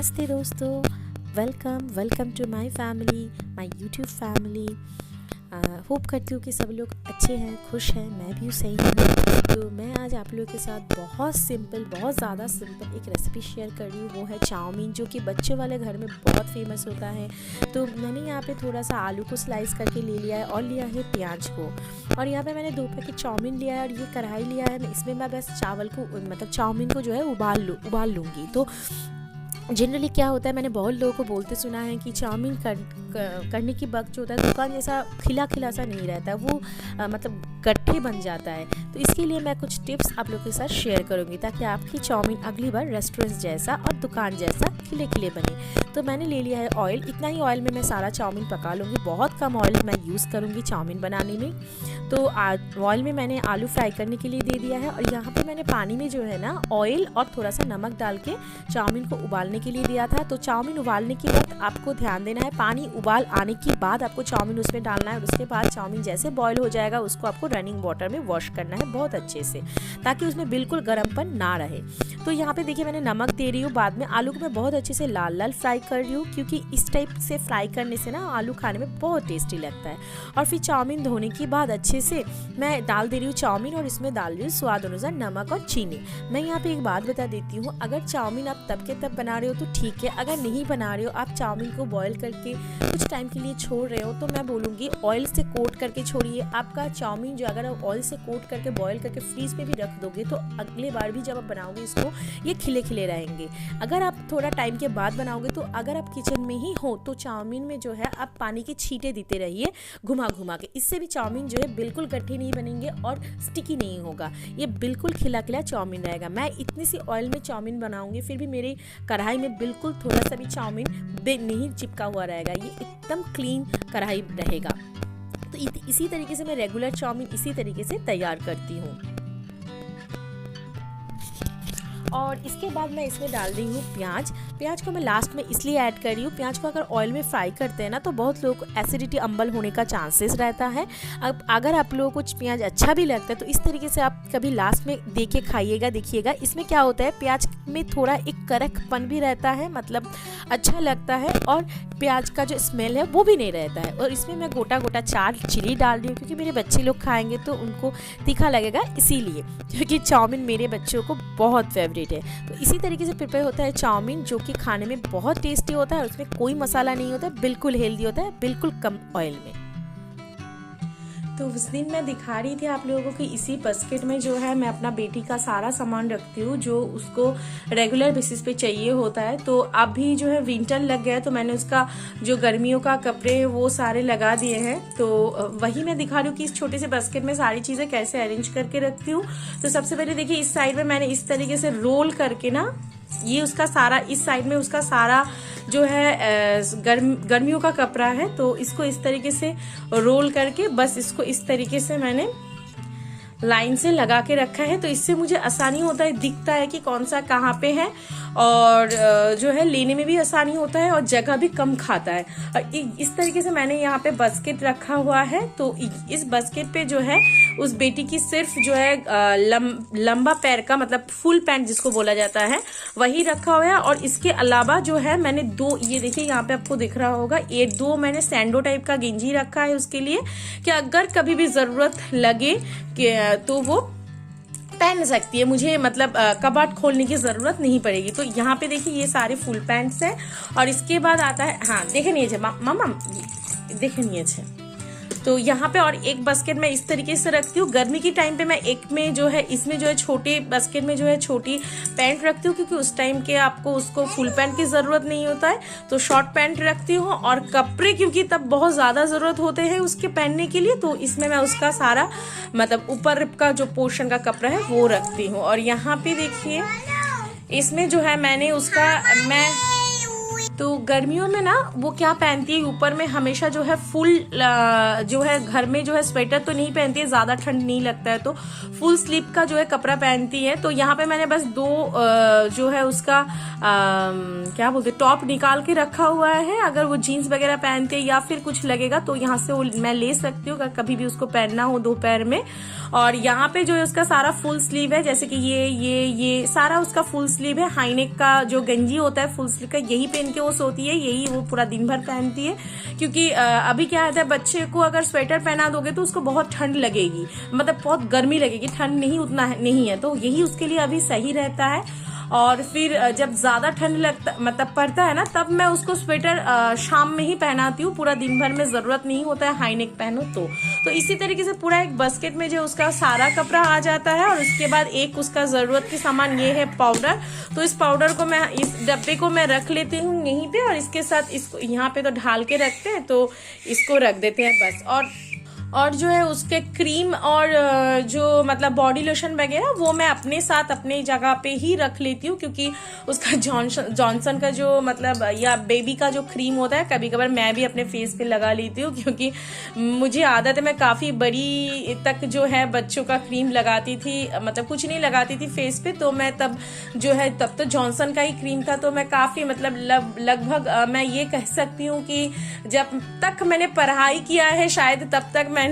नमस्ते दोस्तों, welcome to my family, my YouTube family. Hope करती हूँ कि सब लोग अच्छे हैं, खुश हैं, मैं भी सही हूँ। तो मैं आज आप लोगों के साथ बहुत ज़्यादा सिंपल एक रेसिपी शेयर कर रही हूँ। वो है चाउमीन, जो कि बच्चों वाले घर में बहुत फेमस होता है। तो मैंने यहाँ पे थोड़ा सा आलू को स्लाइस करके ले लिया है और लिया है प्याज को, और यहाँ पे मैंने 2 पैकेट चाउमीन लिया है और ये कढ़ाई लिया है। इसमें मैं बस चावल को मतलब चाउमीन को जो है उबाल लूँगी। तो जनरली क्या होता है, मैंने बहुत लोगों को बोलते सुना है कि चाउमीन करने की वक्त जो होता है दुकान जैसा खिला सा नहीं रहता, वो मतलब गट्ठे बन जाता है। तो इसके लिए मैं कुछ टिप्स आप लोगों के साथ शेयर करूंगी ताकि आपकी चाउमीन अगली बार रेस्टोरेंट जैसा और दुकान जैसा खिले बने। तो मैंने ले लिया है ऑयल, इतना ही ऑयल में मैं सारा चाउमीन पका लूँगी। बहुत कम ऑयल मैं यूज़ करूँगी चाउमीन बनाने में। तो ऑयल में मैंने आलू फ्राई करने के लिए दे दिया है, और यहाँ पे मैंने पानी में जो है ना ऑयल और थोड़ा सा नमक डाल के चाउमीन को उबालने के लिए दिया था। तो चाउमीन उबालने के वक्त आपको ध्यान देना है, पानी उबाल आने के बाद आपको चाउमीन उसमें डालना है, और उसके बाद चाउमीन जैसे बॉयल हो जाएगा उसको आपको रनिंग वाटर में वॉश करना है बहुत अच्छे से, ताकि उसमें बिल्कुल गर्मपन ना रहे। तो यहाँ पे देखिए मैंने नमक दे रही हूँ। बाद में आलू को मैं बहुत अच्छे से लाल फ्राई कर रही हूँ, क्योंकि इस टाइप से फ्राई करने से ना आलू खाने में बहुत टेस्टी लगता है। और फिर चाउमीन धोने के बाद अच्छे से मैं डाल दे रही हूँ चाउमीन, और इसमें डाल रही हूँ स्वाद अनुसार नमक और चीनी। मैं यहाँ पे एक बात बता देती हूँ, अगर चाउमीन आप तब के तब बना रहे हो तो ठीक है, अगर नहीं बना रहे हो, आप चाउमीन को बॉयल करके कुछ टाइम के लिए छोड़ रहे हो, तो मैं बोलूँगी ऑयल से कोट करके छोड़िए। आपका चाउमीन जो अगर आप ऑयल से कोट करके बॉयल करके फ्रीज में भी रख दोगे तो अगले बार भी जब आप बनाओगे इसको ये खिले रहेंगे। अगर आप थोड़ा टाइम के बाद बनाओगे तो अगर आप किचन में ही हो तो चाउमीन में जो है आप पानी के छींटे देते रहिए घुमा के। इससे भी चाउमीन जो है बिल्कुल गट्ठे नहीं बनेंगे और स्टिकी नहीं होगा, ये बिल्कुल खिला चाउमीन रहेगा। मैं इतनी सी ऑयल में चाउमीन बनाऊंगी, फिर भी मेरी कढ़ाई में बिल्कुल थोड़ा सा भी चाउमीन नहीं चिपका हुआ रहेगा, ये एकदम क्लीन कढ़ाई रहेगा। तो इसी तरीके से मैं रेगुलर चाउमीन इसी तरीके से तैयार करती हूँ। और इसके बाद मैं इसमें डाल रही हूँ प्याज को मैं लास्ट में इसलिए ऐड कर रही हूँ। प्याज को अगर ऑयल में फ्राई करते हैं ना तो बहुत लोगों को एसिडिटी अम्बल होने का चांसेस रहता है। अब अगर आप लोगों को प्याज अच्छा भी लगता है तो इस तरीके से आप कभी लास्ट में दे के खाइएगा, देखिएगा। इसमें क्या होता है, प्याज में थोड़ा एक कड़कपन भी रहता है, मतलब अच्छा लगता है, और प्याज का जो स्मेल है वो भी नहीं रहता है। और इसमें मैं गोटा चाट चिली डाल रही हूँ, क्योंकि मेरे बच्चे लोग खाएंगे तो उनको तीखा लगेगा, इसीलिए, क्योंकि चाउमीन मेरे बच्चों को बहुत फेवरेट है। तो इसी तरीके से प्रिपेयर होता है चाउमीन, जो कि खाने में बहुत टेस्टी होता है। उसमें कोई मसाला नहीं होता है, बिल्कुल हेल्दी होता है, बिल्कुल कम ऑयल में। तो उस दिन मैं दिखा रही थी आप लोगों को कि इसी बास्केट में जो है मैं अपना बेटी का सारा सामान रखती हूँ जो उसको रेगुलर बेसिस पे चाहिए होता है। तो अभी जो है विंटर लग गया है, तो मैंने उसका जो गर्मियों का कपड़े हैं वो सारे लगा दिए हैं। तो वही मैं दिखा रही हूँ कि इस छोटे से बास्केट में सारी चीजें कैसे अरेंज करके रखती हूँ। तो सबसे पहले देखिए इस साइड में मैंने इस तरीके से रोल करके ना, ये उसका सारा, इस साइड में उसका सारा जो है गर्मियों का कपड़ा है, तो इसको इस तरीके से रोल करके बस इसको इस तरीके से मैंने लाइन से लगा के रखा है। तो इससे मुझे आसानी होता है, दिखता है कि कौन सा कहाँ पे है, और जो है लेने में भी आसानी होता है और जगह भी कम खाता है। और इस तरीके से मैंने यहाँ पे बास्केट रखा हुआ है। तो इस बास्केट पे जो है उस बेटी की सिर्फ जो है लंबा पैर का, मतलब फुल पैंट जिसको बोला जाता है, वही रखा हुआ है। और इसके अलावा जो है मैंने 2, ये देखिए यहाँ पे आपको दिख रहा होगा, ये 2 मैंने सैंडो टाइप का गेंजी रखा है उसके लिए, कि अगर कभी भी जरूरत लगे तो वो पहन सकती है, मुझे मतलब कबाट खोलने की जरूरत नहीं पड़ेगी। तो यहाँ पे देखिए ये सारे फुल पैंट्स हैं। और इसके बाद आता है, हाँ देखे नहीं है मामा, देखे नहीं है। तो यहाँ पे और एक बास्केट में इस तरीके से रखती हूँ। गर्मी की टाइम पे मैं एक में जो है, इसमें जो है छोटे बास्केट में जो है छोटी पैंट रखती हूँ, क्योंकि उस टाइम के आपको उसको फुल पैंट की जरूरत नहीं होता है, तो शॉर्ट पैंट रखती हूँ। और कपड़े क्योंकि तब बहुत ज्यादा जरूरत होते हैं उसके पहनने के लिए, तो इसमें मैं उसका सारा मतलब ऊपर का जो पोर्शन का कपड़ा है वो रखती हूँ। और यहाँ पे देखिए इसमें जो है मैंने उसका तो गर्मियों में ना वो क्या पहनती है, ऊपर में हमेशा जो है फुल जो है घर में जो है स्वेटर तो नहीं पहनती है, ज्यादा ठंड नहीं लगता है तो फुल स्लीव का जो है कपड़ा पहनती है। तो यहाँ पे मैंने बस दो जो है उसका क्या बोलते टॉप निकाल के रखा हुआ है। अगर वो जीन्स वगैरह पहनते या फिर कुछ लगेगा तो यहाँ से वो मैं ले सकती हूँ, कभी भी उसको पहनना हो दोपहर में। और यहाँ पे जो है उसका सारा फुल स्लीव है, जैसे कि ये सारा उसका फुल स्लीव है। हाईनेक का जो गंजी होता है फुल स्लीव का, यही पहन के वो सोती है, यही वो पूरा दिन भर पहनती है। क्योंकि अभी क्या है, बच्चे को अगर स्वेटर पहना दोगे तो उसको बहुत ठंड लगेगी, मतलब बहुत गर्मी लगेगी, ठंड नहीं उतना नहीं है, तो यही उसके लिए अभी सही रहता है। और फिर जब ज्यादा ठंड लगता मतलब पड़ता है ना, तब मैं उसको स्वेटर शाम में ही पहनाती हूँ, पूरा दिन भर में जरूरत नहीं होता है हाईनेक पहनो तो इसी तरीके से पूरा एक बास्केट में जो उसका सारा कपड़ा आ जाता है। और उसके बाद एक उसका जरूरत की सामान ये है पाउडर। तो इस पाउडर को मैं इस डब्बे को मैं रख लेती हूँ यहीं पे, और इसके साथ इसको यहाँ पे तो ढाल के रखते हैं, तो इसको रख देते हैं बस। और जो है उसके क्रीम और जो मतलब बॉडी लोशन वगैरह वो मैं अपने साथ अपने जगह पे ही रख लेती हूँ, क्योंकि उसका जॉनसन का जो मतलब या बेबी का जो क्रीम होता है कभी कभार मैं भी अपने फेस पे लगा लेती हूँ, क्योंकि मुझे आदत है, मैं काफी बड़ी तक जो है बच्चों का क्रीम लगाती थी, मतलब कुछ नहीं लगाती थी फेस पे। तो मैं तब जो है तब तो जॉनसन का ही क्रीम था, तो मैं काफी मतलब लगभग मैं ये कह सकती हूँ कि जब तक मैंने पढ़ाई किया है शायद तब तक मैंने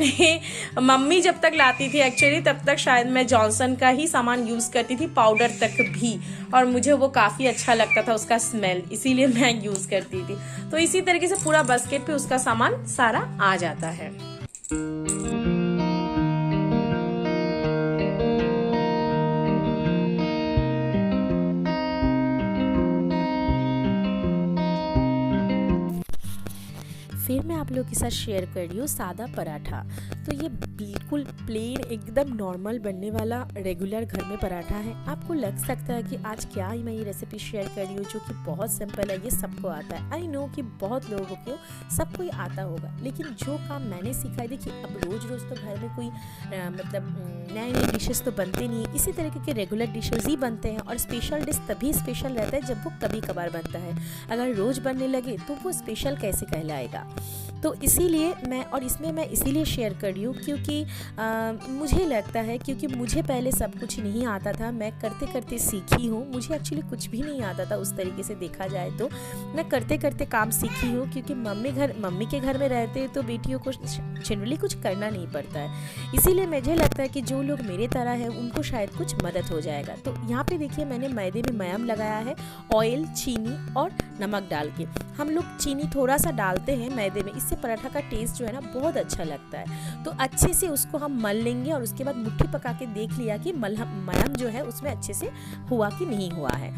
मम्मी जब तक लाती थी एक्चुअली तब तक शायद मैं जॉनसन का ही सामान यूज करती थी, पाउडर तक भी, और मुझे वो काफी अच्छा लगता था उसका स्मेल, इसीलिए मैं यूज करती थी। तो इसी तरीके से पूरा बास्केट पे उसका सामान सारा आ जाता है। फिर मैं आप लोगों के साथ शेयर कर रही हूँ सादा पराठा। तो ये बिल्कुल प्लेन एकदम नॉर्मल बनने वाला रेगुलर घर में पराठा है। आपको लग सकता है कि आज क्या ही मैं ये रेसिपी शेयर कर रही हूँ जो कि बहुत सिंपल है, ये सबको आता है। आई नो कि बहुत लोगों को सबको ही आता होगा, लेकिन जो काम मैंने सीखा है, देखिए अब रोज रोज तो घर में कोई मतलब नए नए डिशेस तो बनते नहीं है, इसी तरीके के रेगुलर डिशेस ही बनते हैं। और स्पेशल डिश तभी स्पेशल रहता है जब वो कभी कभार बनता है, अगर रोज बनने लगे तो वो स्पेशल कैसे कहलाएगा। तो इसीलिए मैं इसीलिए शेयर कर रही हूँ क्योंकि मुझे लगता है, क्योंकि मुझे पहले सब कुछ नहीं आता था, मैं करते करते सीखी हूँ। मुझे एक्चुअली कुछ भी नहीं आता था उस तरीके से देखा जाए तो, मैं करते करते काम सीखी हूँ। क्योंकि मम्मी के घर में रहते हैं तो बेटियों को जनरली कुछ करना नहीं पड़ता है, इसीलिए मुझे लगता है कि जो लोग मेरे तरह है उनको शायद कुछ मदद हो जाएगा। तो यहाँ पे देखिए मैंने मैदे में मयाम लगाया है, ऑयल, चीनी और नमक डाल के। हम लोग चीनी थोड़ा सा डालते हैं मैदे में, इससे पराठा का टेस्ट जो है ना बहुत अच्छा लगता है। तो अच्छे से उसको हम मल लेंगे और उसके बाद मुट्ठी पका के देख लिया कि मयाम जो है उसमें अच्छे से हुआ कि नहीं हुआ है।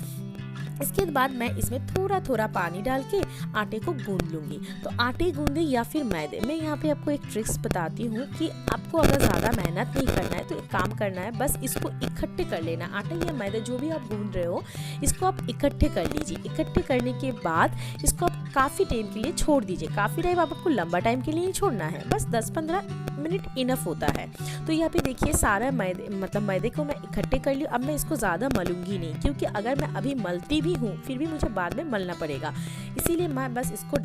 इसके बाद मैं इसमें थोड़ा थोड़ा पानी डाल के आटे को गूंद लूँगी। तो आटे गूंदे या फिर मैदे, मैं यहाँ पे आपको एक ट्रिक्स बताती हूँ कि आपको अगर ज़्यादा मेहनत नहीं करना है तो एक काम करना है, बस इसको इकट्ठे कर लेना। आटा या मैदे जो भी आप गूंद रहे हो इसको आप इकट्ठे कर लीजिए। इकट्ठे करने के बाद इसको आप काफ़ी टाइम के लिए छोड़ दीजिए। काफ़ी टाइम आपको लंबा टाइम के लिए नहीं छोड़ना है, बस 10-15 मिनट इनफ होता है। तो यहाँ पे देखिए सारा मैदे को मैं इकट्ठे कर लिया। अब मैं इसको ज़्यादा मलूंगी नहीं, क्योंकि अगर मैं अभी मलती भी हूँ फिर भी मुझे बाद में मलना पड़ेगा, इसीलिए मैं बस इसको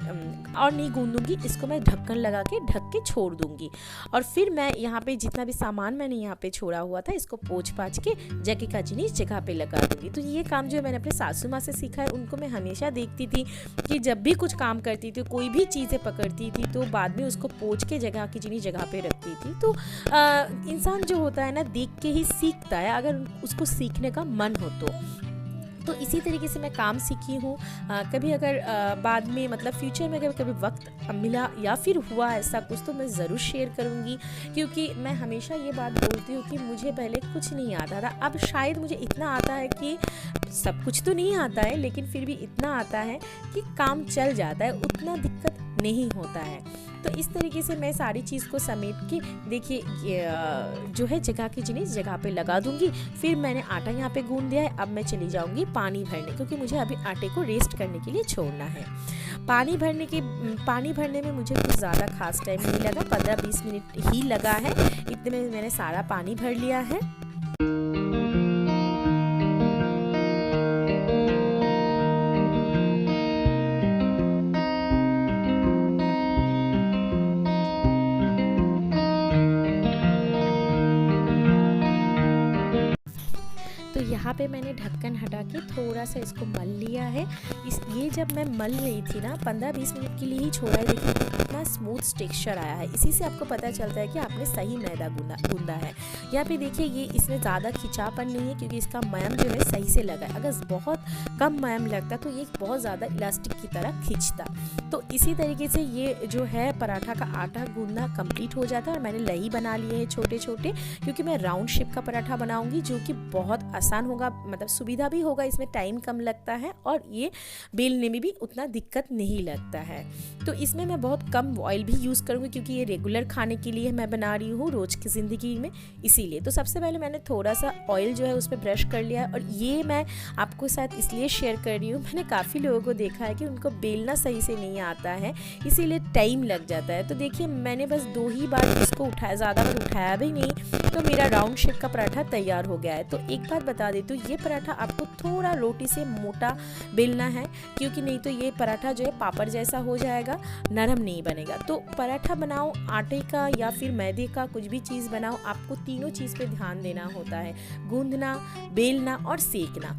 और नहीं गूंदूंगी, इसको मैं ढक्कन लगा के ढक के छोड़ दूंगी। और फिर मैं यहाँ पे जितना भी सामान मैंने यहाँ पे छोड़ा हुआ था इसको पोंछ पाछ के जगह का जिनिस जगह पे लगा दूंगी। तो ये काम जो है मैंने अपने सासू माँ से सीखा है, उनको मैं हमेशा देखती थी कि जब भी कुछ काम करती थी, कोई भी चीज़ें पकड़ती थी तो बाद में उसको पोंछ के जगह की जिनिस जगह पे रखती थी। तो इंसान जो होता है ना देख के ही सीखता है, अगर उसको सीखने का मन हो तो इसी तरीके से मैं काम सीखी हूँ। कभी अगर बाद में मतलब फ्यूचर में अगर कभी वक्त मिला या फिर हुआ ऐसा कुछ तो मैं ज़रूर शेयर करूँगी, क्योंकि मैं हमेशा ये बात बोलती हूँ कि मुझे पहले कुछ नहीं आता था, अब शायद मुझे इतना आता है कि सब कुछ तो नहीं आता है लेकिन फिर भी इतना आता है कि काम चल जाता है, उतना दिक्कत नहीं होता है। तो इस तरीके से मैं सारी चीज़ को समेट के देखिए जो है जगह की जिनिस जगह पे लगा दूंगी। फिर मैंने आटा यहाँ पे गूंद दिया है, अब मैं चली जाऊंगी पानी भरने, क्योंकि मुझे अभी आटे को रेस्ट करने के लिए छोड़ना है। पानी भरने में मुझे कुछ ज़्यादा खास टाइम नहीं लगा, 15-20 मिनट ही लगा है। इतने में मैंने सारा पानी भर लिया है। यहाँ पे मैंने ढक्कन हटा के थोड़ा सा इसको मल लिया है। ये जब मैं मल रही थी ना 15-20 मिनट के लिए ही छोड़ा है, देखिए कितना स्मूथ टेक्सचर आया है। इसी से आपको पता चलता है कि आपने सही मैदा गूंदा है। यहाँ पे देखिए ये इसमें ज़्यादा खिंचापन नहीं है क्योंकि इसका मयम जो है सही से लगा है। अगर बहुत कम मयम लगता तो ये बहुत ज़्यादा इलास्टिक की तरह खिंचता। तो इसी तरीके से ये जो है पराठा का आटा गूंदना कंप्लीट हो जाता है। और मैंने लई बना लिए हैं छोटे छोटे, क्योंकि मैं राउंड शेप का पराठा बनाऊंगी जो कि बहुत आसान होगा, मतलब सुविधा भी होगा, इसमें टाइम कम लगता है और ये बेलने में भी उतना दिक्कत नहीं लगता है। तो इसमें मैं बहुत कम ऑयल भी यूज़ करूँगी क्योंकि ये रेगुलर खाने के लिए मैं बना रही हूँ रोज़ की ज़िंदगी में, इसीलिए। तो सबसे पहले मैंने थोड़ा सा ऑयल जो है उस पर ब्रश कर लिया है। और ये मैं आपको साथ इसलिए शेयर कर रही हूँ, मैंने काफ़ी लोगों को देखा है कि उनको बेलना सही से नहीं आता है, इसीलिए टाइम लग जाता है। तो देखिए मैंने बस 2 ही बार इसको उठाया, ज़्यादा बार उठाया भी नहीं, तो मेरा राउंड शेप का पराठा तैयार हो गया है। तो एक बात बता देती हूँ, ये पराठा आपको थोड़ा रोटी से मोटा बेलना है, क्योंकि नहीं तो ये पराठा जो है पापड़ जैसा हो जाएगा, नरम नहीं बनेगा। तो पराठा बनाओ आटे का या फिर मैदे का, कुछ भी चीज़ बनाओ, आपको तीनों चीज़ पे ध्यान देना होता है, गूंदना, बेलना और सेकना।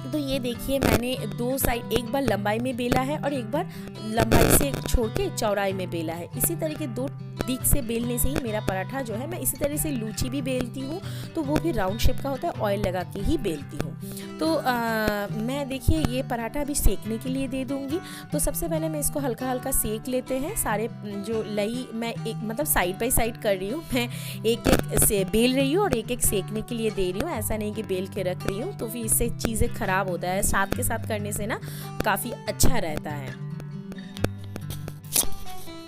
तो ये देखिए मैंने 2 साइड, एक बार लंबाई में बेला है और एक बार लंबाई से छोड़ के चौड़ाई में बेला है। इसी तरीके 2 दिख से बेलने से ही मेरा पराठा जो है, मैं इसी तरह से लूची भी बेलती हूँ, तो वो भी राउंड शेप का होता है, ऑयल लगा के ही बेलती हूँ। तो मैं देखिए ये पराठा भी सेकने के लिए दे दूँगी। तो सबसे पहले मैं इसको हल्का हल्का सेक लेते हैं। सारे जो लई मैं एक मतलब साइड बाई साइड कर रही हूँ, मैं एक एक से बेल रही हूँ और एक एक सेकने के लिए दे रही हूँ, ऐसा नहीं कि बेल के रख रही हूँ, तो फिर इससे चीज़ें ख़राब होता है। साथ के साथ करने से ना काफ़ी अच्छा रहता है।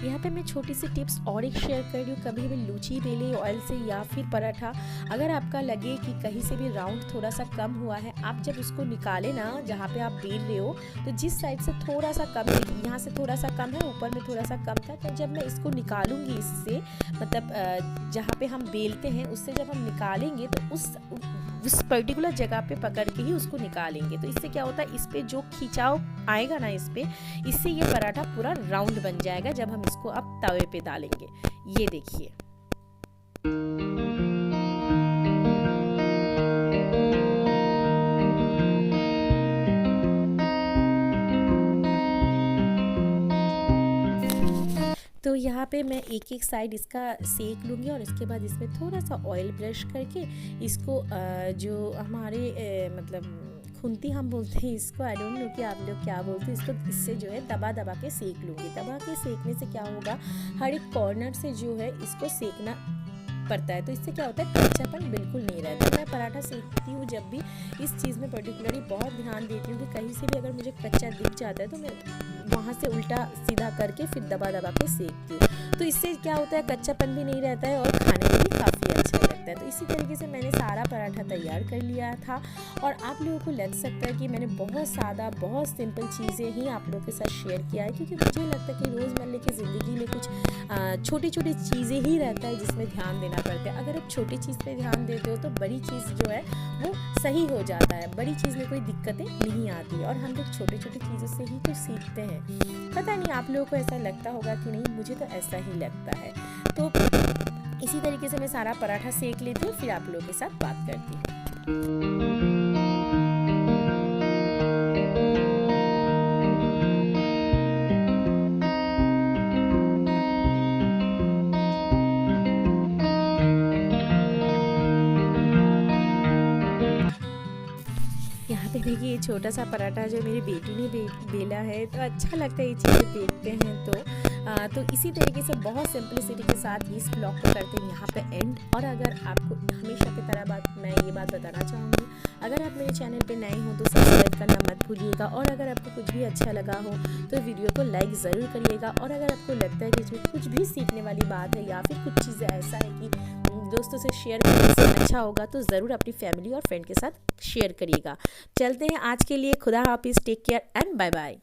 यहाँ पे मैं छोटी सी टिप्स और एक शेयर कर रही हूँ, कभी भी लूची बेले ऑयल से या फिर पराठा, अगर आपका लगे कि कहीं से भी राउंड थोड़ा सा कम हुआ है, आप जब उसको निकाले ना जहाँ पे आप बेल रहे हो, तो जिस साइड से थोड़ा सा कम है, यहाँ से थोड़ा सा कम है, ऊपर में थोड़ा सा कम था, तो जब मैं इसको निकालूंगी इससे, मतलब जहाँ पे हम बेलते हैं उससे जब हम निकालेंगे तो उस पर्टिकुलर जगह पे पकड़ के ही उसको निकालेंगे। तो इससे क्या होता है, इस पे जो खिंचाव आएगा ना इस पे, इससे ये पराठा पूरा राउंड बन जाएगा जब हम इसको अब तवे पे डालेंगे। ये देखिए। तो यहाँ पे मैं एक एक साइड इसका सेक लूँगी और इसके बाद इसमें थोड़ा सा ऑयल ब्रश करके इसको जो हमारे मतलब खुंती हम बोलते हैं इसको, आई डोंट नो कि आप लोग क्या बोलते हैं इसको, इससे जो है दबा दबा के सेक लूँगी। दबा के सेकने से क्या होगा, हर एक कॉर्नर से जो है इसको सेकना पड़ता है, तो इससे क्या होता है कच्चापन बिल्कुल नहीं रहता। मैं पराठा सेकती हूँ जब भी इस चीज़ में पर्टिकुलरली बहुत ध्यान देती हूँ कि कहीं से भी अगर मुझे कच्चा दिख जाता है तो मैं वहाँ से उल्टा सीधा करके फिर दबा दबा के सेकती हूँ। तो इससे क्या होता है कच्चापन भी नहीं रहता है और खाने में भी काफ़ी अच्छा लगता है। तो इसी तरीके से मैंने सारा पराठा तैयार कर लिया था और आप लोगों को लग सकता है कि मैंने बहुत सादा बहुत सिंपल चीज़ें ही आप लोगों के साथ शेयर किया है, क्योंकि मुझे लगता है कि रोज़मर्रा की ज़िंदगी में कुछ छोटी छोटी चीज़ें ही रहता है जिसमें ध्यान देना पड़ता है। अगर आप छोटी चीज़ पे ध्यान देते हो तो बड़ी चीज़ जो है वो सही हो जाता है, बड़ी चीज़ में कोई दिक्कतें नहीं आती और हम लोग छोटी छोटी चीज़ों से ही तो सीखते हैं। पता नहीं आप लोगों को ऐसा लगता होगा कि नहीं, मुझे तो ऐसा ही लगता है। तो इसी तरीके से मैं सारा पराठा सेक लेती हूँ, फिर आप लोगों के साथ बात करती हूँ। देखिए ये छोटा सा पराठा जो मेरी बेटी ने बेला है, तो अच्छा लगता है ये चीज़ें देखते हैं। तो इसी तरीके से बहुत सिंपलिसिटी के साथ इस ब्लॉग को करते हैं यहाँ पे एंड। और अगर आपको हमेशा की तरह मैं ये बात बताना चाहूँगी, अगर आप मेरे चैनल पे नए हो तो सब्सक्राइब करना मत भूलिएगा, और अगर आपको कुछ भी अच्छा लगा हो तो वीडियो को लाइक ज़रूर करिएगा। और अगर आपको लगता है कि इसमें कुछ भी सीखने वाली बात है या फिर कुछ चीज़ें ऐसा है कि दोस्तों से शेयर करने से अच्छा होगा, तो ज़रूर अपनी फैमिली और फ्रेंड के साथ शेयर करिएगा। चलते हैं आज के लिए, खुदा हाफिज़, take care and bye bye.